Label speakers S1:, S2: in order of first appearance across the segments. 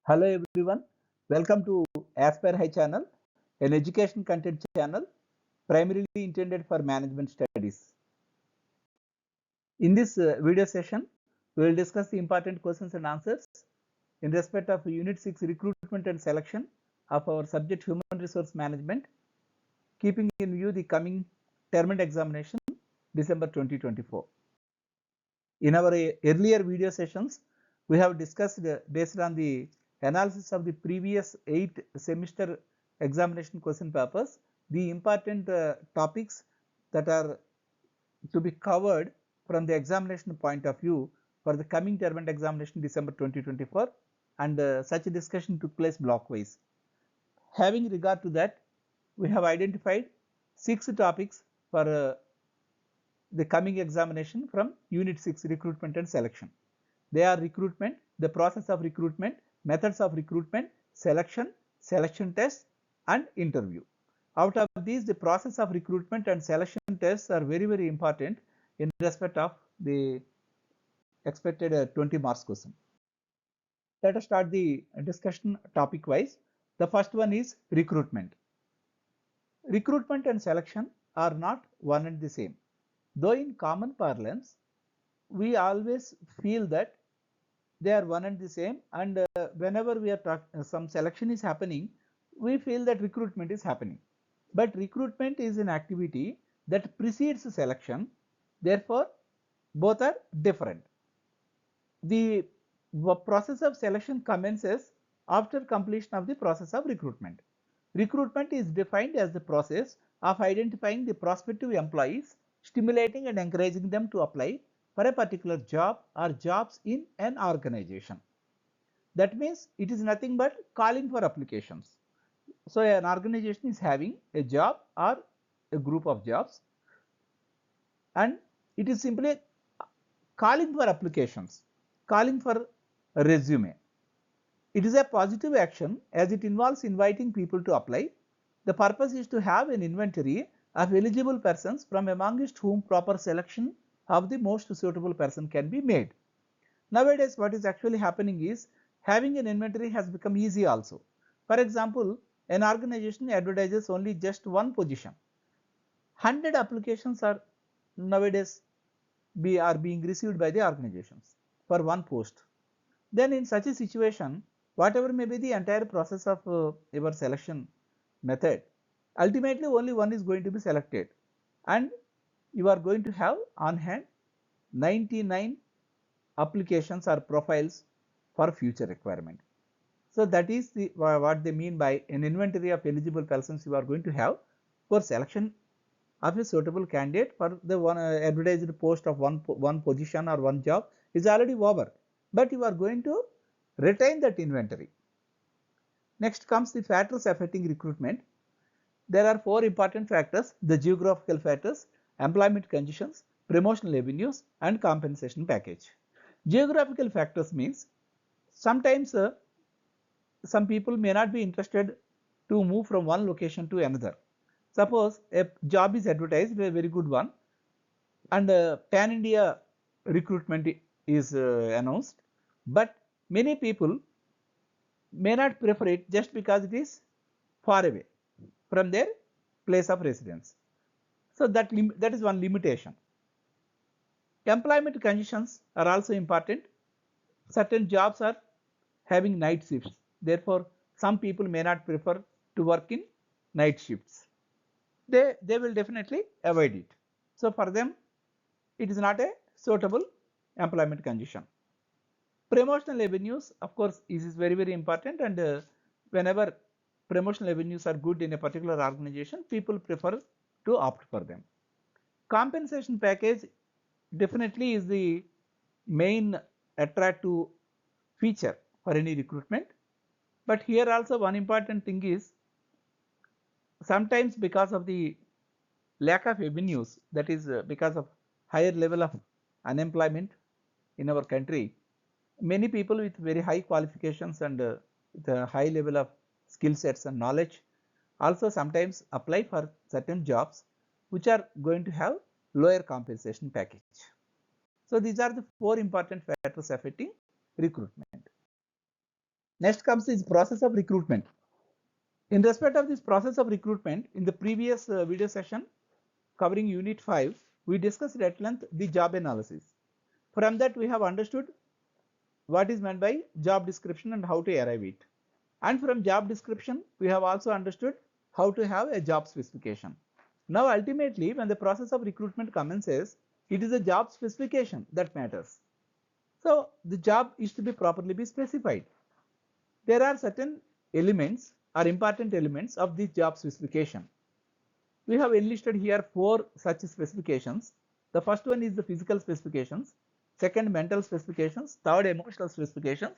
S1: Hello everyone, welcome to Aspire High channel, an education content channel primarily intended for management studies. In this video session, we will discuss the important questions and answers in respect of Unit 6 recruitment and selection of our subject Human Resource Management, keeping in view the coming term and examination December 2024. In our earlier video sessions, we have discussed based on the analysis of the previous 8 semester examination question papers, the important topics that are to be covered from the examination point of view for the coming term and examination December 2024, and such a discussion took place blockwise. Having regard to that, we have identified 6 topics for the coming examination from Unit 6 recruitment and selection. They are recruitment, the process of recruitment, methods of recruitment, selection, selection tests and interview. Out of these, the process of recruitment and selection tests are very important in respect of the expected 20 marks question. Let us start the discussion topic wise. The first one is recruitment. Recruitment and selection are not one and the same. Though in common parlance, we always feel that they are one and the same, and whenever we are some selection is happening, we feel that recruitment is happening. But recruitment is an activity that precedes selection, therefore both are different. The process of selection commences after completion of the process of recruitment. Recruitment is defined as the process of identifying the prospective employees, stimulating and encouraging them to apply for a particular job or jobs in an organization. That means it is nothing but calling for applications. So an organization is having a job or a group of jobs, and it is simply calling for applications, calling for a resume. It is a positive action as it involves inviting people to apply. The purpose is to have an inventory of eligible persons from amongst whom proper selection of the most suitable person can be made. Nowadays, what is actually happening is having an inventory has become easy also. For example, an organization advertises only just one position. 100 applications are nowadays being received by the organizations for one post. Then in such a situation, whatever may be the entire process of your selection method, ultimately only one is going to be selected, and you are going to have on hand 99 applications or profiles for future requirement. So that is what they mean by an inventory of eligible persons you are going to have for selection of a suitable candidate for the one advertised post of one position or one job is already over, but you are going to retain that inventory. Next comes the factors affecting recruitment. There are 4 important factors: the geographical factors, employment conditions, promotional avenues and compensation package. Geographical factors means sometimes some people may not be interested to move from one location to another. Suppose a job is advertised, a very good one, and pan India recruitment is announced, but many people may not prefer it just because it is far away from their place of residence. So that is one limitation. Employment conditions are also important. Certain jobs are having night shifts, therefore some people may not prefer to work in night shifts. They will definitely avoid it. So for them it is not a suitable employment condition. Promotional avenues, of course, is very important, and whenever promotional avenues are good in a particular organization, people prefer to opt for them. Compensation package definitely is the main attractive feature for any recruitment, but here also one important thing is sometimes because of the lack of avenues, that is because of higher level of unemployment in our country, many people with very high qualifications and with a high level of skill sets and knowledge also sometimes apply for certain jobs which are going to have lower compensation package. So these are the 4 important factors affecting recruitment. Next comes is process of recruitment. In respect of this process of recruitment, in the previous video session covering unit 5, we discussed at length the job analysis. From that we have understood what is meant by job description and how to arrive it. And from job description, we have also understood how to have a job specification. Now ultimately, when the process of recruitment commences, it is a job specification that matters. So the job is to be properly be specified. There are certain elements or important elements of this job specification. We have enlisted here 4 such specifications. The first one is the physical specifications, second mental specifications, third emotional specifications,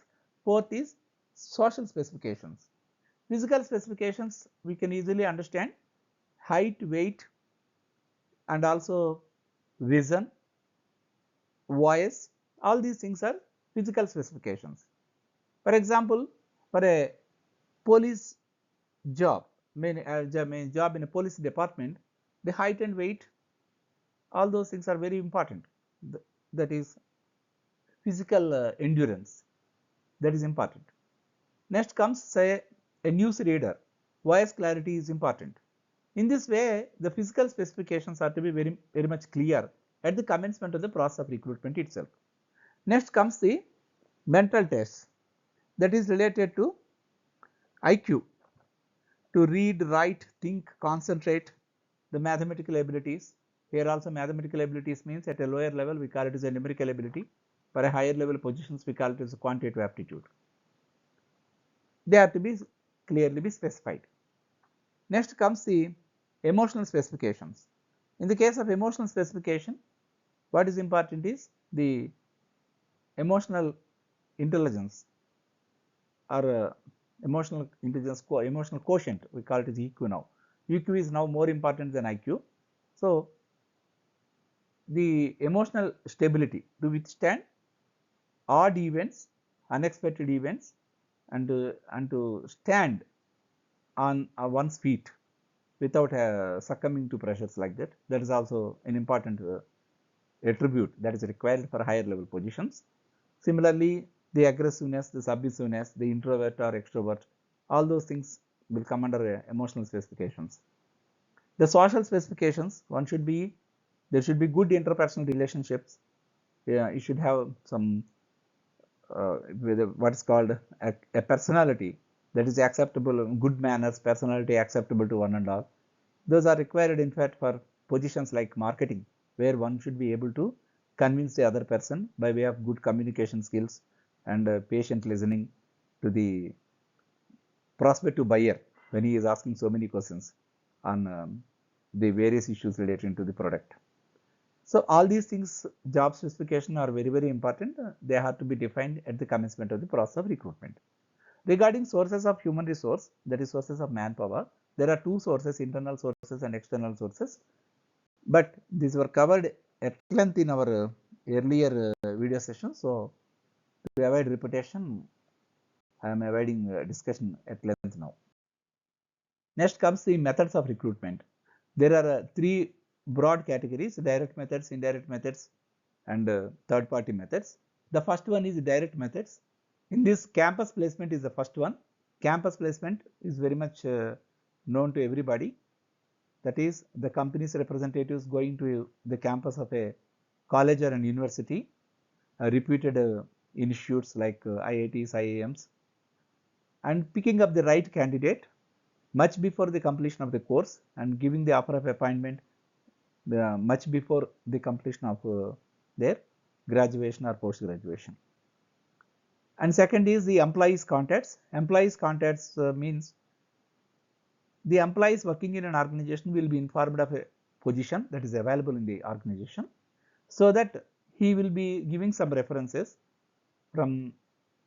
S1: fourth is social specifications. Physical specifications we can easily understand: height, weight, and also vision, voice. All these things are physical specifications. For example, for a police job, job in a police department, the height and weight, all those things are very important. That is physical endurance, that is important. Next comes, say, a news reader. Voice clarity is important. In this way, the physical specifications are to be very much clear at the commencement of the process of recruitment itself. Next comes the mental tests, that is related to IQ, to read, write, think, concentrate, the mathematical abilities. Here also mathematical abilities means at a lower level we call it as a numerical ability. For a higher level positions we call it as a quantitative aptitude. They have to be clearly be specified. Next comes the emotional specifications. In the case of emotional specification, what is important is the emotional intelligence or emotional intelligence, emotional quotient, we call it as EQ now. EQ is now more important than IQ. So the emotional stability to withstand odd events, unexpected events, and to stand on one's feet without succumbing to pressures like that. That is also an important attribute that is required for higher level positions. Similarly, the aggressiveness, the submissiveness, the introvert or extrovert, all those things will come under emotional specifications. The social specifications, there should be good interpersonal relationships. You should have some with what is called a personality that is acceptable, good manners, personality acceptable to one and all. Those are required in fact for positions like marketing, where one should be able to convince the other person by way of good communication skills and patient listening to the prospective buyer when he is asking so many questions on the various issues relating to the product. So all these things, job specification, are very important. They have to be defined at the commencement of the process of recruitment. Regarding sources of human resource, that is sources of manpower, there are 2 sources, internal sources and external sources. But these were covered at length in our earlier video session. So to avoid repetition, I am avoiding discussion at length now. Next comes the methods of recruitment. There are 3 broad categories: direct methods, indirect methods, and third party methods. The first one is direct methods. In this, campus placement is the first one. Campus placement is very much known to everybody. That is, the company's representatives going to the campus of a college or an university, reputed institutes like IITs, IIMs, and picking up the right candidate much before the completion of the course and giving the offer of appointment much before the completion of their graduation or post graduation. And second is the employees contacts. Employees contacts means the employees working in an organization will be informed of a position that is available in the organization, so that he will be giving some references from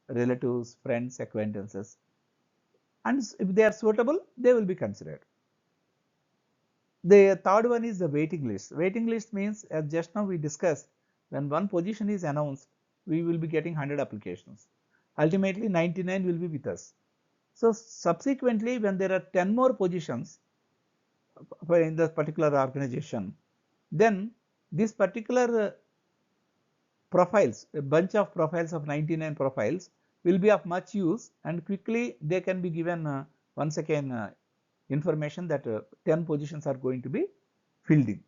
S1: relatives, friends, acquaintances, and if they are suitable, they will be considered. The third one is the waiting list. Waiting list means, as just now we discussed, when one position is announced, we will be getting 100 applications. Ultimately 99 will be with us. So subsequently, when there are 10 more positions in the particular organization, then this particular profiles, a bunch of profiles of 99 profiles, will be of much use, and quickly they can be given once again information that 10 positions are going to be filled in.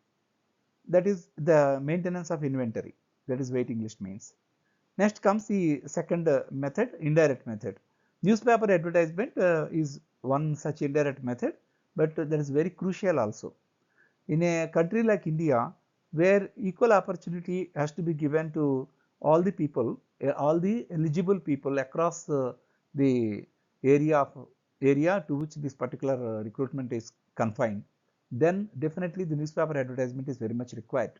S1: That is the maintenance of inventory, that is waiting list means. Next comes the second method, indirect method. Newspaper advertisement is one such indirect method, but that is very crucial also. In a country like India, where equal opportunity has to be given to all the people, all the eligible people across the area to which this particular recruitment is confined, then definitely the newspaper advertisement is very much required.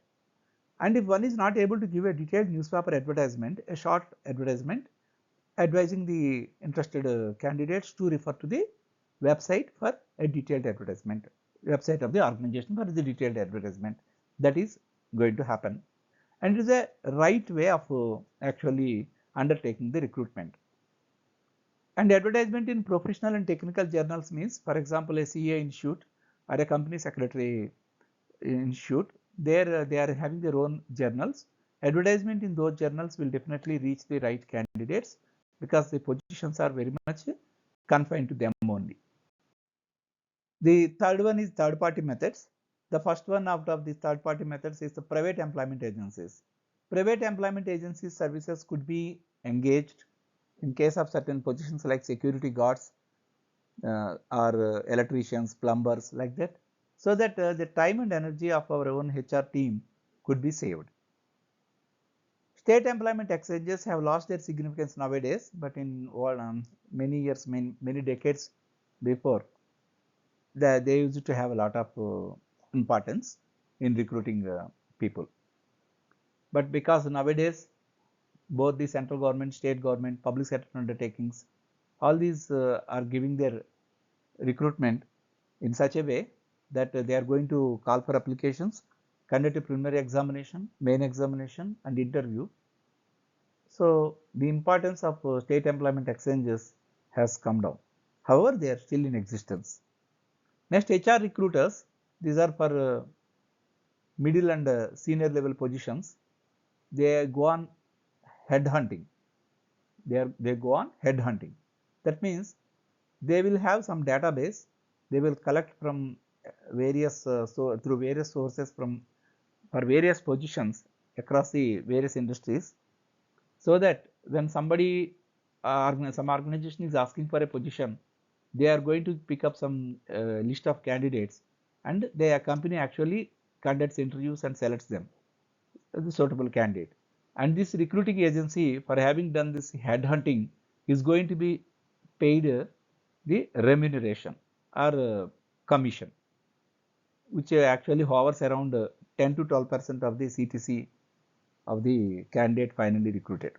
S1: And if one is not able to give a detailed newspaper advertisement, a short advertisement advising the interested candidates to refer to the website for a detailed advertisement, website of the organization for the detailed advertisement, that is going to happen. And it is a right way of actually undertaking the recruitment. And advertisement in professional and technical journals means, for example, a CA institute or a company secretary institute, there they are having their own journals. Advertisement in those journals will definitely reach the right candidates because the positions are very much confined to them only. The third one is third party methods. The first one out of these third party methods is the private employment agencies. Private employment agencies services could be engaged in case of certain positions like security guards or electricians, plumbers, like that, so that the time and energy of our own HR team could be saved. State employment exchanges have lost their significance nowadays, but in many years, many decades before, they used to have a lot of importance in recruiting people. But because nowadays both the central government, state government, public sector undertakings, all these are giving their recruitment in such a way that they are going to call for applications, conduct a preliminary examination, main examination, and interview. So the importance of state employment exchanges has come down. However, they are still in existence. Next, HR recruiters. These are for middle and senior level positions. They go on head hunting. They go on head hunting. That means they will have some database. They will collect from various through various sources for various positions across the various industries, so that when somebody some organization is asking for a position, they are going to pick up some list of candidates, and their company actually conducts interviews and selects them as a suitable candidate. And this recruiting agency, for having done this head hunting, is going to be paid the remuneration or commission, which actually hovers around 10 to 12% of the CTC of the candidate finally recruited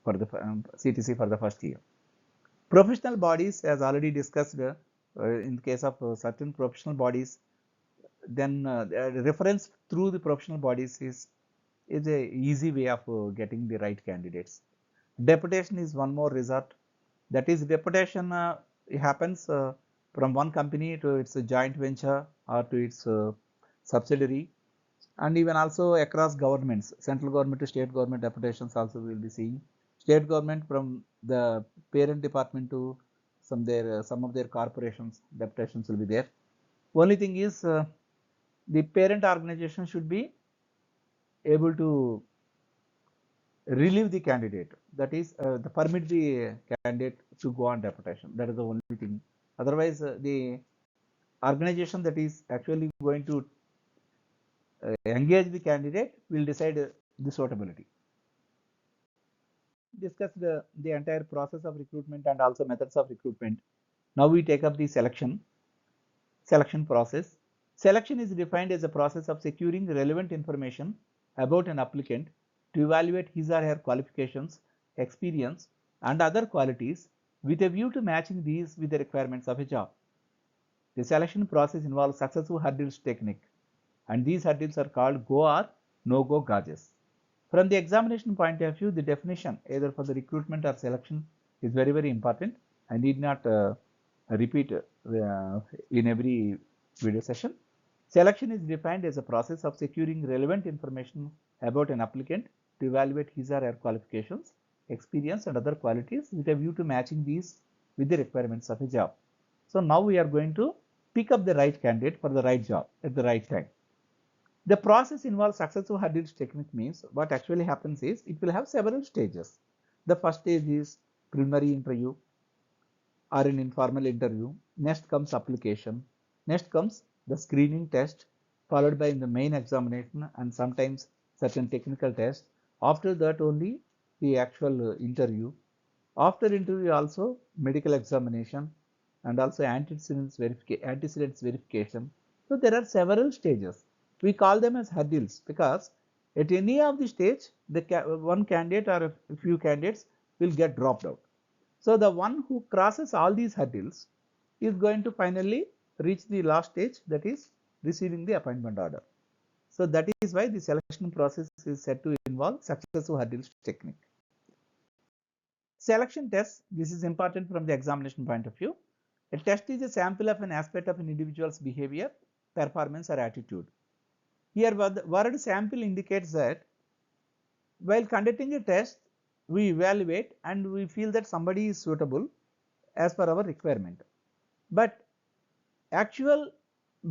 S1: for the CTC for the first year. Professional bodies, as already discussed, in case of certain professional bodies, then reference through the professional bodies is a easy way of getting the right candidates. Deputation is one more resort. That is, deputation happens from one company to its joint venture or to its subsidiary, and even also across governments, central government to state government deputations also we will be seeing. State government from the parent department to some of their corporations, deputations will be there. Only thing is the parent organization should be able to relieve the candidate, that is the permit the candidate to go on deputation. That is the only thing. Otherwise the organization that is actually going to engage the candidate will decide the suitability. Discussed the entire process of recruitment and also methods of recruitment. Now we take up the selection process. Selection is defined as a process of securing relevant information about an applicant to evaluate his or her qualifications, experience, and other qualities with a view to matching these with the requirements of a job. The selection process involves successive hurdles technique, and these hurdles are called go or no-go gauges. From the examination point of view, the definition either for the recruitment or selection is very, very important. I need not repeat in every video session. Selection is defined as a process of securing relevant information about an applicant to evaluate his or her qualifications, experience and other qualities with a view to matching these with the requirements of a job. So now we are going to pick up the right candidate for the right job at the right time. The process involves successful hurdles technique means what actually happens is it will have several stages. The first stage is preliminary interview or an informal interview. Next comes application. Next comes the screening test, followed by the main examination and sometimes certain technical tests. After that only the actual interview. After interview also medical examination and also antecedents verification. So there are several stages. We call them as hurdles because at any of the stage, one candidate or a few candidates will get dropped out. So the one who crosses all these hurdles is going to finally reach the last stage, that is receiving the appointment order. So that is why the selection process is said to involve successive hurdles technique. Selection test, this is important from the examination point of view. A test is a sample of an aspect of an individual's behavior, performance or attitude. Here the word sample indicates that while conducting a test, we evaluate and we feel that somebody is suitable as per our requirement. But actual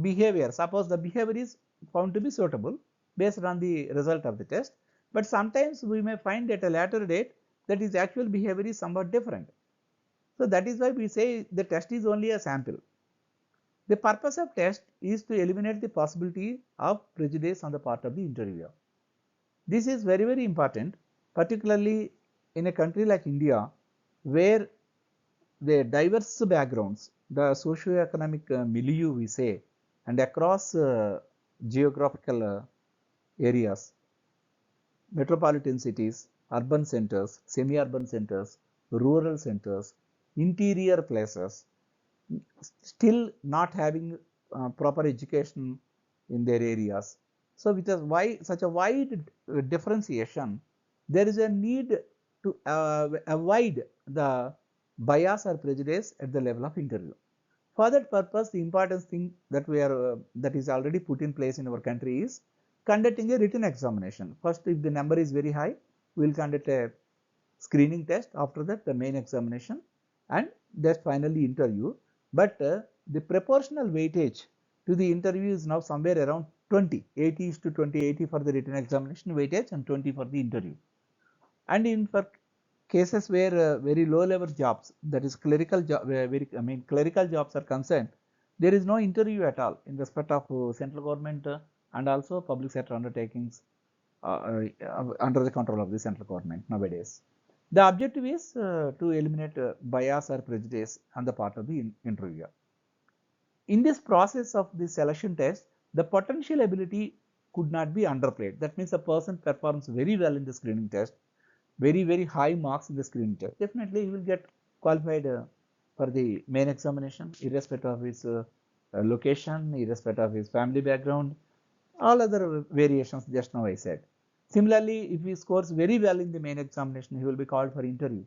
S1: behavior, suppose the behavior is found to be suitable based on the result of the test, but sometimes we may find at a later date that his actual behavior is somewhat different. So that is why we say the test is only a sample. The purpose of test is to eliminate the possibility of prejudice on the part of the interviewer. This is very, very important, particularly in a country like India, where the diverse backgrounds, the socio-economic milieu we say, and across geographical areas, metropolitan cities, urban centers, semi-urban centers, rural centers, interior places, still not having proper education in their areas. So with such a wide differentiation, there is a need to avoid the bias or prejudice at the level of interview. For that purpose, the important thing that that is already put in place in our country is conducting a written examination. First, if the number is very high, we will conduct a screening test. After that, the main examination, and that's finally interview. But the proportional weightage to the interview is now somewhere around 20, 80 is to 20, 80 for the written examination weightage and 20 for the interview. And in for cases where very low level jobs, that is clerical clerical jobs are concerned, there is no interview at all in respect of central government and also public sector undertakings under the control of the central government nowadays. The objective is to eliminate bias or prejudice on the part of the interviewer. In this process of the selection test, the potential ability could not be underplayed. That means a person performs very well in the screening test, very, very high marks in the screening test. Definitely he will get qualified for the main examination, irrespective of his location, irrespective of his family background, all other variations just now I said. Similarly, if he scores very well in the main examination, he will be called for interview.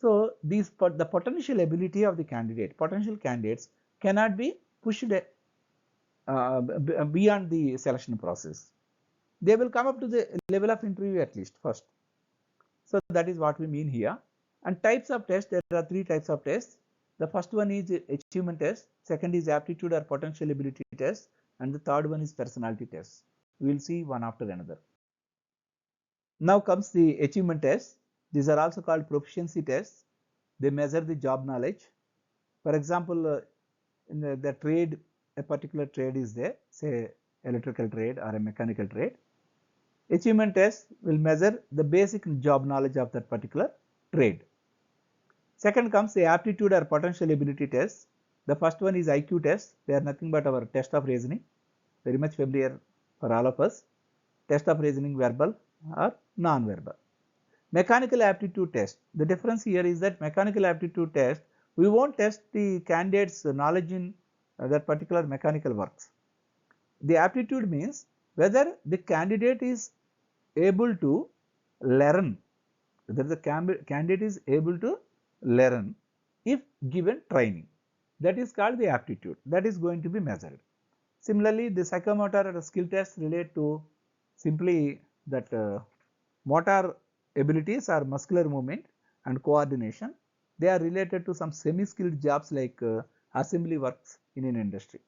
S1: So the potential ability of the potential candidates cannot be pushed beyond the selection process. They will come up to the level of interview at least first. So that is what we mean here. And types of tests, there are three types of tests. The first one is achievement test, second is aptitude or potential ability test, and the third one is personality test. We will see one after another. Now comes the achievement tests. These are also called proficiency tests. They measure the job knowledge. For example, in the trade, a particular trade is there, say electrical trade or a mechanical trade. Achievement test will measure the basic job knowledge of that particular trade. Second comes the aptitude or potential ability test. The first one is IQ test. They are nothing but our test of reasoning, very much familiar for all of us. Test of reasoning, verbal or non-verbal. Mechanical aptitude test. The difference here is that mechanical aptitude test, we won't test the candidate's knowledge in that particular mechanical works. The aptitude means whether the candidate is able to learn, whether the candidate is able to learn if given training. That is called the aptitude. That is going to be measured. Similarly, the psychomotor or skill test relate to simply that motor abilities are muscular movement and coordination. They are related to some semi-skilled jobs like assembly works in an industry.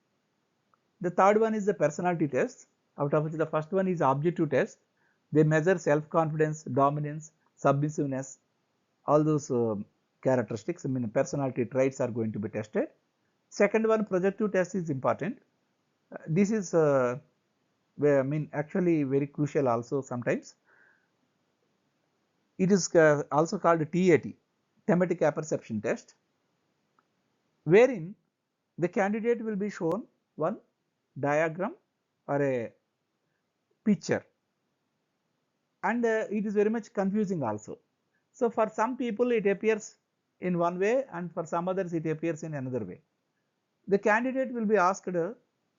S1: The third one is the personality test, out of which the first one is objective test. They measure self-confidence, dominance, submissiveness, all those characteristics, I mean personality traits are going to be tested. Second one, projective test is important. This is actually very crucial also sometimes. It is also called TAT, thematic apperception test, wherein the candidate will be shown one diagram or a picture, and it is very much confusing also. So for some people it appears in one way, and for some others it appears in another way. The candidate will be asked to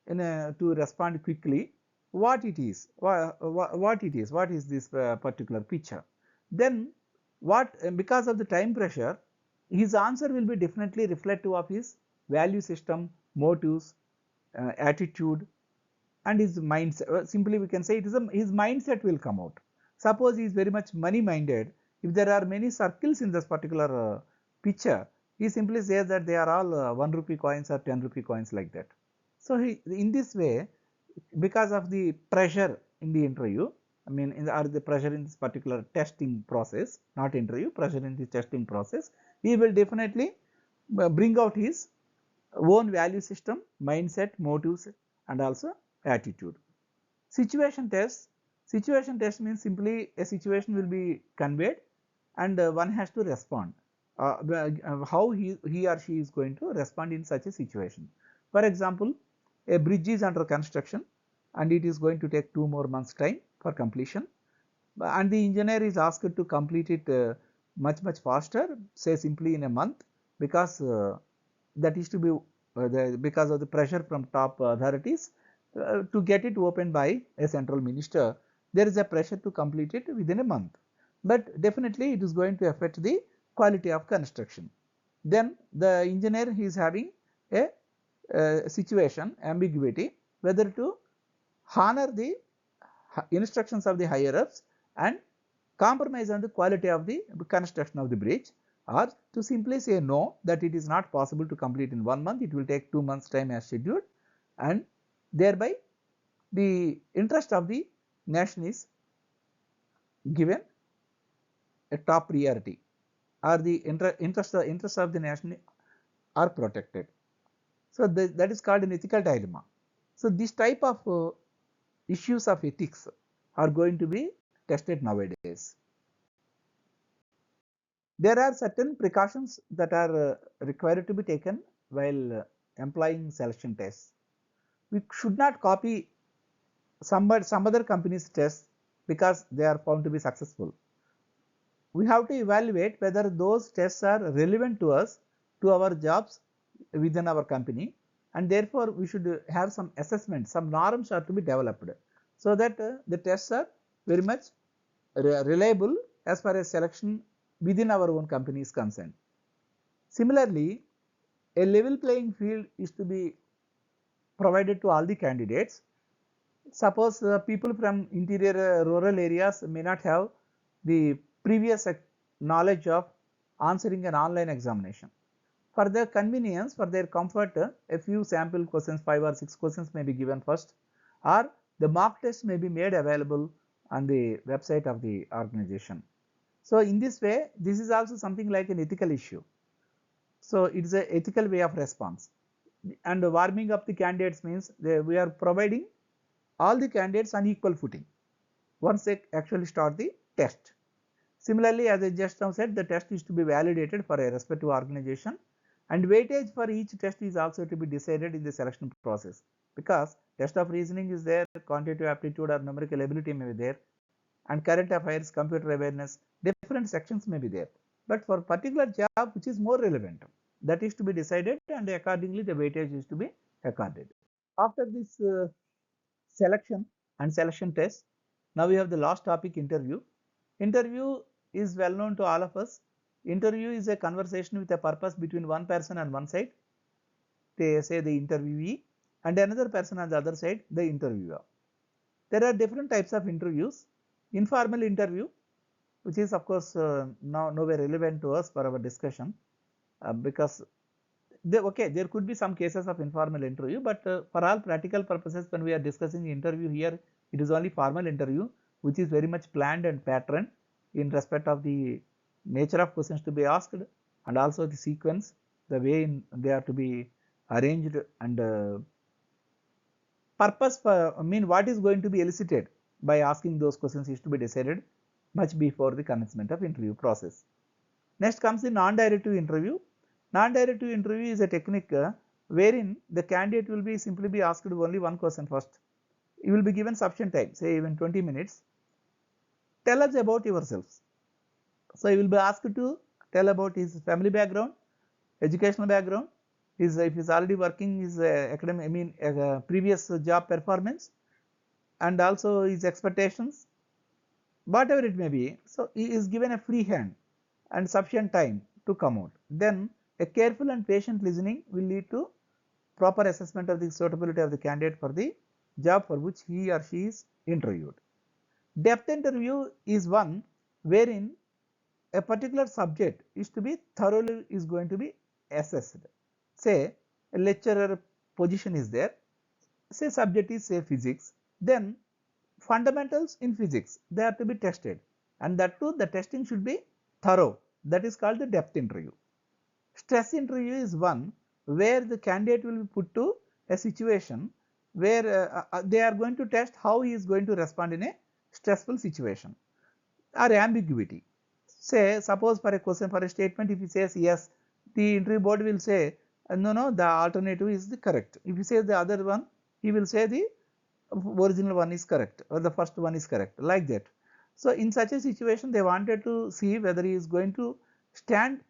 S1: respond quickly what it is, what is this particular picture. Then because of the time pressure, his answer will be definitely reflective of his value system, motives, attitude, and his mindset. Simply we can say it is his mindset will come out. Suppose he is very much money minded, if there are many circles in this particular picture, he simply says that they are all 1 rupee coins or 10 rupee coins, like that. So in this way, because of the pressure in the interview, or the pressure in this particular testing process, not interview, pressure in the testing process, he will definitely bring out his own value system, mindset, motives, and also attitude. Situation test means simply a situation will be conveyed and one has to respond. How he or she is going to respond in such a situation. For example, a bridge is under construction and it is going to take 2 more months time for completion, and the engineer is asked to complete it much faster, say simply in a month, because that is to be because of the pressure from top authorities to get it opened by a central minister. There is a pressure to complete it within a month, but definitely it is going to affect the quality of construction. Then the engineer is having a situation ambiguity whether to honor the instructions of the higher ups and compromise on the quality of the construction of the bridge, or to simply say no, that it is not possible to complete in 1 month, it will take 2 months time as scheduled, and thereby the interest of the nation is given a top priority, or the interest of the nation are protected. So that is called an ethical dilemma. So this type of issues of ethics are going to be tested nowadays. There are certain precautions that are required to be taken while employing selection tests. We should not copy some other company's tests because they are found to be successful. We have to evaluate whether those tests are relevant to us, to our jobs within our company, and therefore we should have some assessment, some norms are to be developed, so that the tests are very much reliable as far as selection within our own company is concerned. Similarly, a level playing field is to be provided to all the candidates. Suppose people from interior rural areas may not have the previous knowledge of answering an online examination. For their convenience, for their comfort, a few sample questions, 5 or 6 questions may be given first, or the mock test may be made available on the website of the organization. So in this way, this is also something like an ethical issue. So it is an ethical way of response. And warming up the candidates means we are providing all the candidates on equal footing once they actually start the test. Similarly, as I just now said, the test is to be validated for a respective organization, and weightage for each test is also to be decided in the selection process, because test of reasoning is there, quantitative aptitude or numerical ability may be there, and current affairs, computer awareness, different sections may be there. But for particular job which is more relevant, that is to be decided, and accordingly the weightage is to be accorded. After this selection and selection test, now we have the last topic, interview. Interview is well known to all of us. Interview is a conversation with a purpose between one person on one side, they say the interviewee, and another person on the other side, the interviewer. There are different types of interviews. Informal interview, which is of course now nowhere relevant to us for our discussion, because there could be some cases of informal interview, but for all practical purposes, when we are discussing the interview here, it is only formal interview, which is very much planned and patterned in respect of the nature of questions to be asked and also the sequence, the way they are to be arranged, and purpose for, what is going to be elicited by asking those questions is to be decided much before the commencement of interview process. Next comes the non-directive interview. Non-directive interview is a technique wherein the candidate will be simply be asked only one question first. You will be given sufficient time, say even 20 minutes. Tell us about yourselves. So, you will be asked to tell about his family background, educational background, if he is already working, his academic, previous job performance, and also his expectations, whatever it may be. So, he is given a free hand and sufficient time to come out. Then a careful and patient listening will lead to proper assessment of the suitability of the candidate for the job for which he or she is interviewed. Depth interview is one wherein a particular subject is to be thoroughly going to be assessed. Say a lecturer position is there, say subject is say physics, then fundamentals in physics, they are to be tested, and that too the testing should be thorough. That is called the depth interview. Stress interview is one where the candidate will be put to a situation where they are going to test how he is going to respond in a stressful situation or ambiguity. Say suppose for a question, for a statement, if he says yes, the interview board will say no, the alternative is the correct. If he says the other one, he will say the original one is correct or the first one is correct, like that. So, in such a situation, they wanted to see whether he is going to stand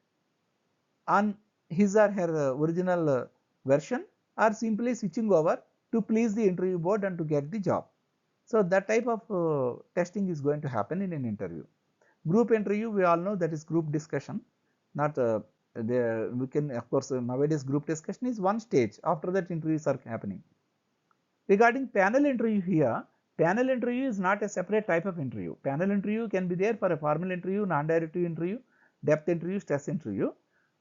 S1: on his or her original version or simply switching over to please the interview board and to get the job. So, that type of testing is going to happen in an interview. Group interview, we all know that is group discussion, not we can, of course, nowadays group discussion is one stage, after that interviews are happening. Regarding panel interview here, panel interview is not a separate type of interview. Panel interview can be there for a formal interview, non-directive interview, depth interview, stress interview.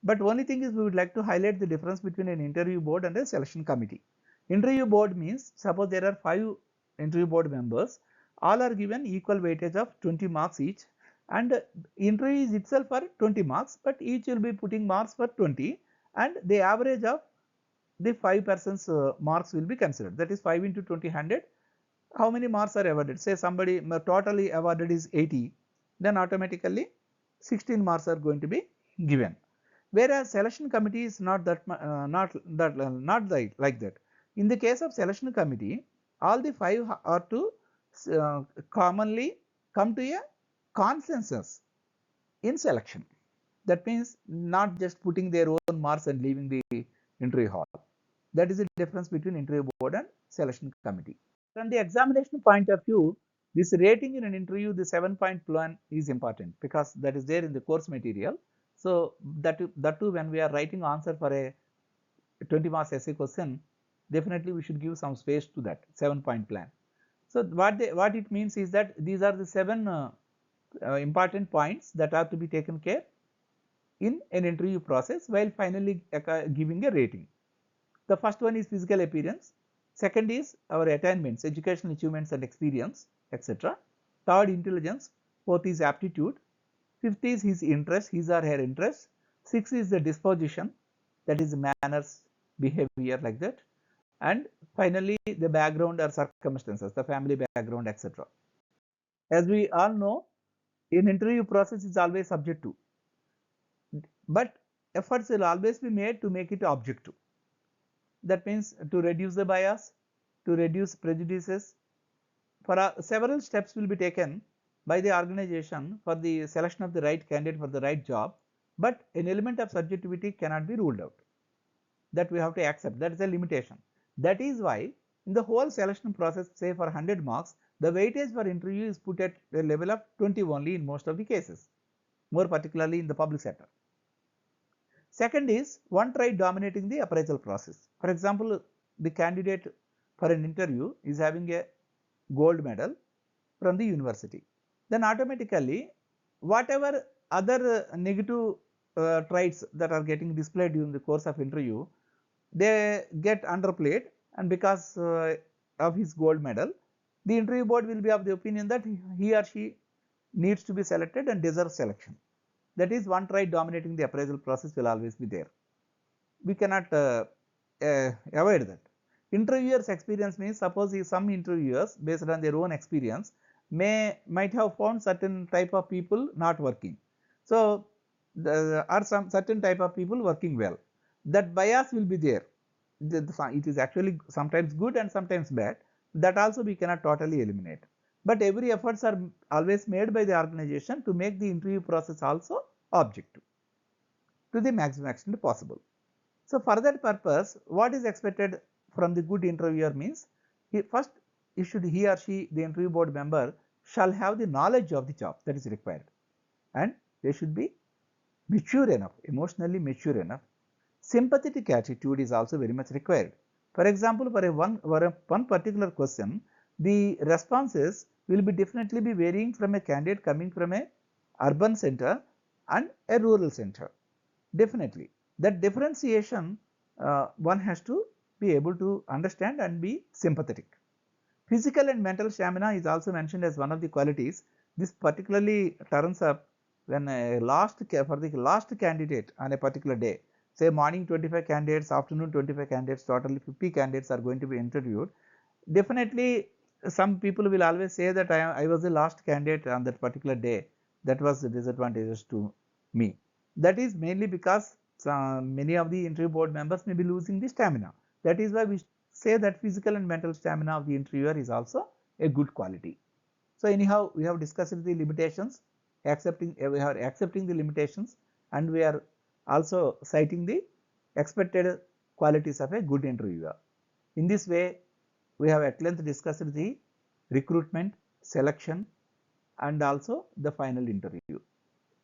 S1: But only thing is we would like to highlight the difference between an interview board and a selection committee. Interview board means suppose there are 5 interview board members, all are given equal weightage of 20 marks each, and interview is itself for 20 marks, but each will be putting marks for 20, and the average of the 5 persons marks will be considered. That is 5 into 20, 100. How many marks are awarded? Say somebody totally awarded is 80, then automatically 16 marks are going to be given. Whereas selection committee is not like that. In the case of selection committee, all the 5 are to commonly come to a consensus in selection. That means not just putting their own marks and leaving the interview hall. That is the difference between interview board and selection committee. From the examination point of view, this rating in an interview, the 7-point plan is important because that is there in the course material. So, that too when we are writing answer for a 20 marks essay question, definitely we should give some space to that 7-point plan. So, what it means is that these are the 7 important points that are to be taken care in an interview process while finally giving a rating. The first one is physical appearance, second is our attainments, educational achievements and experience, etc. Third, intelligence, fourth is aptitude, fifth is his interest, his or her interest, sixth is the disposition, that is manners, behavior, like that, and finally the background or circumstances, the family background, etc. As we all know, an interview process is always subjective, but efforts will always be made to make it objective. That means to reduce the bias, to reduce prejudices. For several steps will be taken by the organization for the selection of the right candidate for the right job, but an element of subjectivity cannot be ruled out. That we have to accept. That is a limitation. That is why in the whole selection process, say for 100 marks, the weightage for interview is put at a level of 20 only in most of the cases, more particularly in the public sector. Second is one try dominating the appraisal process. For example, the candidate for an interview is having a gold medal from the university. Then automatically whatever other negative traits that are getting displayed during the course of interview, they get underplayed, and because of his gold medal, the interview board will be of the opinion that he or she needs to be selected and deserves selection. That is one trait dominating the appraisal process will always be there. We cannot avoid that. Interviewers experience means, suppose some interviewers based on their own experience might have found certain type of people not working. So there are some certain type of people working well. That bias will be there. It is actually sometimes good and sometimes bad. That also we cannot totally eliminate. But every efforts are always made by the organization to make the interview process also objective to the maximum extent possible. So for that purpose, what is expected from the good interviewer means, first he or she, the interview board member, shall have the knowledge of the job that is required, and they should be mature enough, emotionally mature enough. Sympathetic attitude is also very much required. For example, for one particular question, the responses will be definitely be varying from a candidate coming from a urban center and a rural center. Definitely, that differentiation one has to be able to understand and be sympathetic. Physical and mental stamina is also mentioned as one of the qualities. This particularly turns up when for the last candidate on a particular day, say morning 25 candidates, afternoon 25 candidates, totally 50 candidates are going to be interviewed. Definitely, some people will always say that I was the last candidate on that particular day. That was the disadvantages to me. That is mainly because many of the interview board members may be losing the stamina. That is why we say that physical and mental stamina of the interviewer is also a good quality. So anyhow, we have discussed the limitations, we are accepting the limitations, and we are also citing the expected qualities of a good interviewer. In this way, we have at length discussed the recruitment, selection, and also the final interview.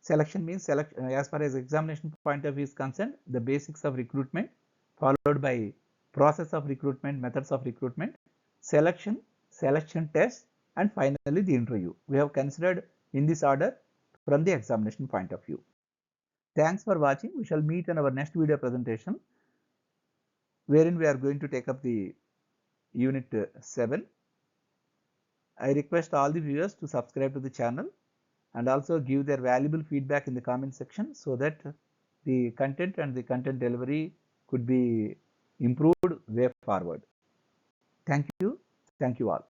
S1: Selection means as far as examination point of view is concerned, the basics of recruitment, followed by process of recruitment, methods of recruitment, selection, selection test, and finally the interview. We have considered in this order from the examination point of view. Thanks for watching. We shall meet in our next video presentation, wherein we are going to take up the unit 7. I request all the viewers to subscribe to the channel and also give their valuable feedback in the comment section, so that the content and the content delivery could be improved way forward. Thank you all.